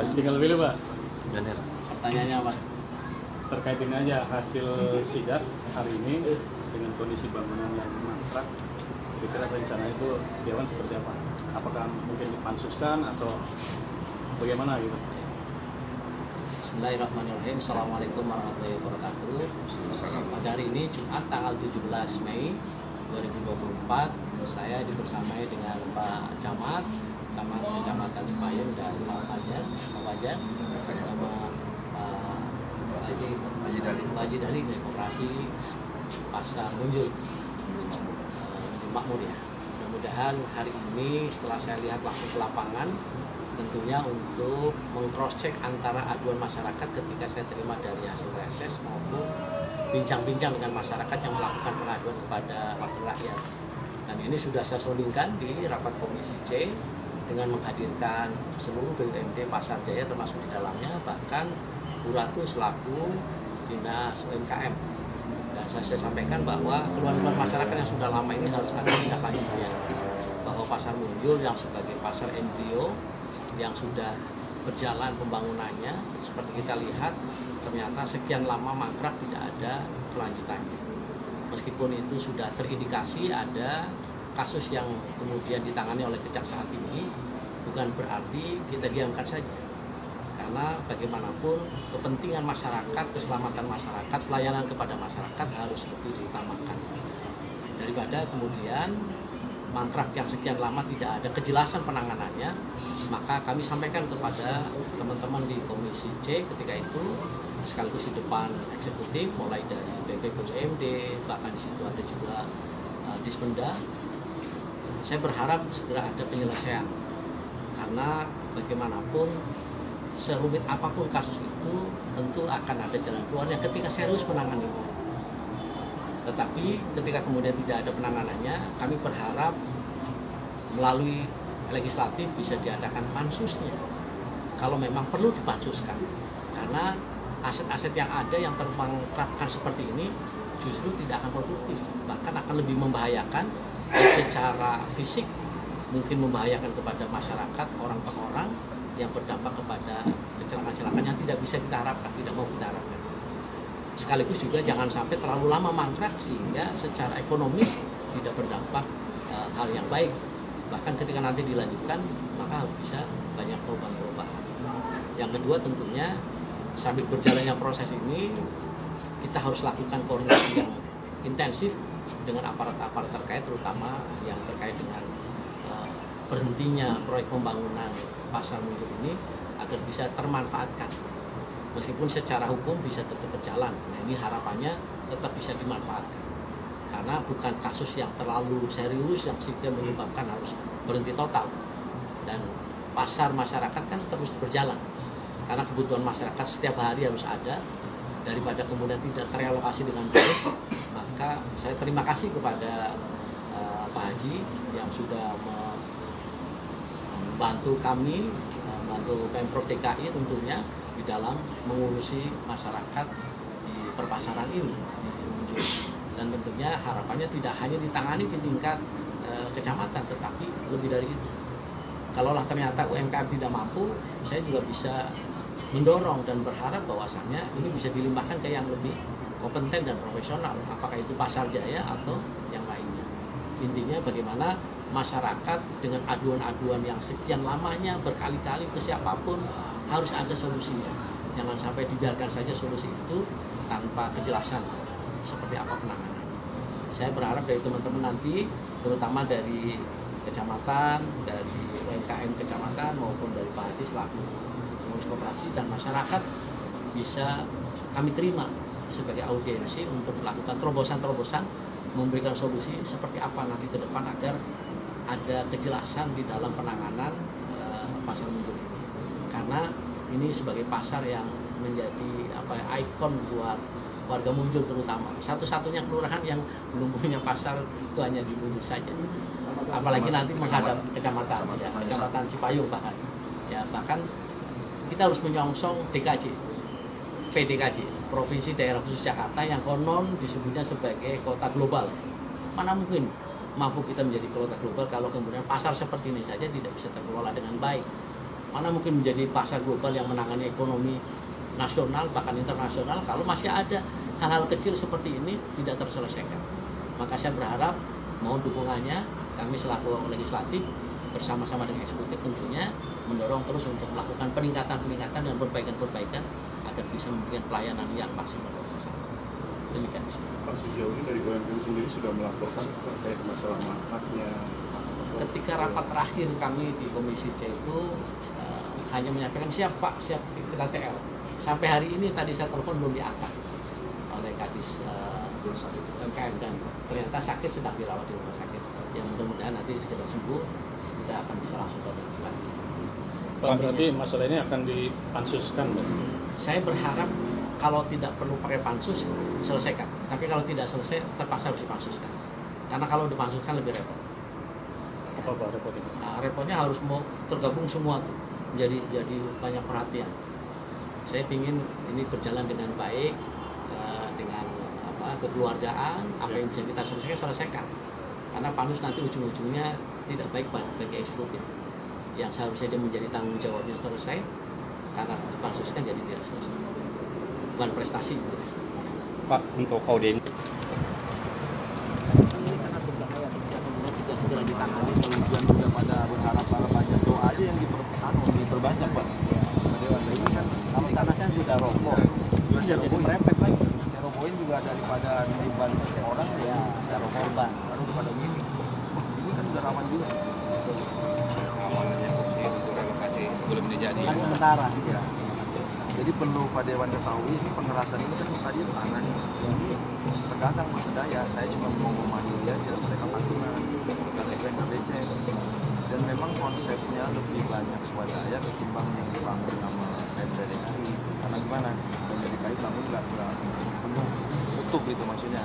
Masih tinggal pilih Pak. Benar. Pertanyaannya apa? Terkait ini aja hasil sidak hari ini dengan kondisi bangunan yang mangkrak, kira-kira rencana itu Dewan seperti apa? Apakah mungkin dipansuskan atau bagaimana gitu? Bismillahirrahmanirrahim. Assalamualaikum warahmatullahi wabarakatuh. Pada hari ini Jumat tanggal 17 Mei 2024, saya dibersamai dengan Pak Camat Kecamatan Cipayung dan Pak Wajar bersama Pak Haji Dali dari Koperasi Pasar Munjul Makmur ya. Mudah-mudahan hari ini setelah saya lihat langsung ke lapangan, tentunya untuk meng-cross-check antara aduan masyarakat ketika saya terima dari hasil reses maupun bincang-bincang dengan masyarakat yang melakukan pengaduan kepada wakil rakyat. Dan ini sudah saya solingkan di rapat Komisi C dengan menghadirkan seluruh BUMD Pasar Jaya termasuk di dalamnya, bahkan Bu Ratu selaku Dinas UMKM. Dan saya sampaikan bahwa keluhan-keluhan masyarakat yang sudah lama ini harus ada tindak lanjutnya. Bahwa Pasar Munjul yang sebagai pasar embrio yang sudah berjalan pembangunannya, seperti kita lihat ternyata sekian lama mangkrak tidak ada kelanjutannya. Meskipun itu sudah terindikasi ada kasus yang kemudian ditangani oleh Kejaksaan Tinggi, bukan berarti kita diamkan saja. Karena bagaimanapun kepentingan masyarakat, keselamatan masyarakat, pelayanan kepada masyarakat harus lebih diutamakan. Daripada kemudian mangkrak yang sekian lama tidak ada kejelasan penanganannya, maka kami sampaikan kepada teman-teman di Komisi C ketika itu, sekaligus di depan eksekutif, mulai dari BPUMD, bahkan di situ ada juga Dispenda. Saya berharap segera ada penyelesaian, karena bagaimanapun serumit apapun kasus itu tentu akan ada jalan keluarnya ketika serius menangani. Tetapi ketika kemudian tidak ada penanganannya, kami berharap melalui legislatif bisa diadakan pansusnya kalau memang perlu dipansuskan, karena aset-aset yang ada yang termangkrakkan seperti ini justru tidak akan produktif, bahkan akan lebih membahayakan secara fisik, mungkin membahayakan kepada masyarakat, orang per orang, yang berdampak kepada kecelakaan-kecelakaan yang tidak bisa kita harapkan, tidak mau kita harapkan. Sekaligus juga jangan sampai terlalu lama mangkrak sehingga secara ekonomis tidak berdampak hal yang baik. Bahkan ketika nanti dilanjutkan, maka bisa banyak perubahan-perubahan. Yang kedua tentunya sambil berjalannya proses ini, kita harus lakukan koordinasi yang intensif dengan aparat-aparat terkait, terutama yang terkait dengan berhentinya proyek pembangunan Pasar Munjul ini agar bisa termanfaatkan. Meskipun secara hukum bisa tetap berjalan, nah ini harapannya tetap bisa dimanfaatkan. Karena bukan kasus yang terlalu serius yang sehingga menyebabkan harus berhenti total. Dan pasar masyarakat kan terus berjalan. Karena kebutuhan masyarakat setiap hari harus ada, daripada kemudian tidak teralokasi dengan baik, maka saya terima kasih kepada Pak Haji yang sudah membantu kami, membantu Pemprov DKI tentunya di dalam mengurusi masyarakat di perpasaran ini. Dan tentunya harapannya tidak hanya ditangani di tingkat kecamatan, tetapi lebih dari itu. Kalaulah ternyata UMKM tidak mampu, saya juga bisa mendorong dan berharap bahwasannya ini bisa dilimpahkan ke yang lebih kompeten dan profesional, apakah itu Pasar Jaya atau yang lainnya. Intinya bagaimana masyarakat dengan aduan-aduan yang sekian lamanya berkali-kali ke siapapun harus ada solusinya. Jangan sampai dibiarkan saja solusi itu tanpa kejelasan seperti apa penanganan. Saya berharap dari teman-teman nanti, terutama dari kecamatan, dari UMKM kecamatan maupun dari Pak Haji selaku pengurus koperasi dan masyarakat, bisa kami terima sebagai audiensi untuk melakukan terobosan-terobosan, memberikan solusi seperti apa nanti ke depan agar ada kejelasan di dalam penanganan Pasar Munjul ini. Karena ini sebagai pasar yang menjadi ikon buat warga Munjul terutama. Satu-satunya kelurahan yang belum punya pasar itu hanya di Munjul saja. Apalagi nanti menghadap kecamatan, ya, Kecamatan Cipayung bahkan. Ya, bahkan kita harus menyongsong DKJ, PDKJ, Provinsi Daerah Khusus Jakarta, yang konon disebutnya sebagai kota global. Mana mungkin mampu kita menjadi kota global kalau kemudian pasar seperti ini saja tidak bisa terkelola dengan baik. mana mungkin menjadi pasar global yang menangani ekonomi nasional bahkan internasional kalau masih ada hal-hal kecil seperti ini tidak terselesaikan. Maka saya berharap mohon dukungannya, kami selaku legislatif bersama-sama dengan eksekutif tentunya mendorong terus untuk melakukan peningkatan dan perbaikan agar bisa memberikan pelayanan yang maksimal. Demikian. Pak, sejauh ini dari OMP sendiri sudah melaporkan terkait masalah manfaatnya. Ketika rapat terakhir kami di Komisi C itu hanya menyampaikan siap Pak, siap kita TL. Sampai hari ini tadi saya telepon belum diangkat oleh Kadis UMKM dan ternyata sakit sedang dirawat di rumah sakit. Yang mudah-mudahan nanti segera sembuh, kita akan bisa langsung koordinasi lagi. Pak, berarti masalah ini akan dipansuskan, Pak? Saya berharap kalau tidak perlu pakai pansus, selesaikan. Tapi kalau tidak selesai, terpaksa harus dipansuskan. Karena kalau dipansuskan lebih repot. Apa repotnya? Nah, repotnya harus mau tergabung semua tuh, jadi banyak perhatian. Saya ingin ini berjalan dengan baik, dengan kekeluargaan, apa yang bisa kita selesaikan. Karena pansus nanti ujung-ujungnya tidak baik bagi eksekutif. Yang seharusnya dia menjadi tanggung jawabnya selesai, karena dipansuskan jadi tidak selesai. Bukan prestasi gitu. Pak, untuk audien tidak segera ditangani. Kemudian sudah pada berharap banyak doa aja yang diperbanyak Pak. Dewan ini kan Tapi karena saya sudah rokok, jadi merepet lagi. saya robohin juga daripada membantu seorang Ya, saya korban. baru daripada gini. Ini kan udah rawan juga. Awalnya fungsi untuk relokasi sebelum ini jadi. Kan sementara. Ya. Jadi perlu Pak Dewan ketahui ini pengerasan ini kan tadi itu tangan pedagang bersedaya. Saya cuma mau memanggil dia mereka patungan, pedagang nggak becek. Dan memang konsepnya lebih banyak swadaya ketimbang yang dibangun sama PMD DKI. Karena gimana? PMD DKI bangun nggak penuh utuh gitu maksudnya.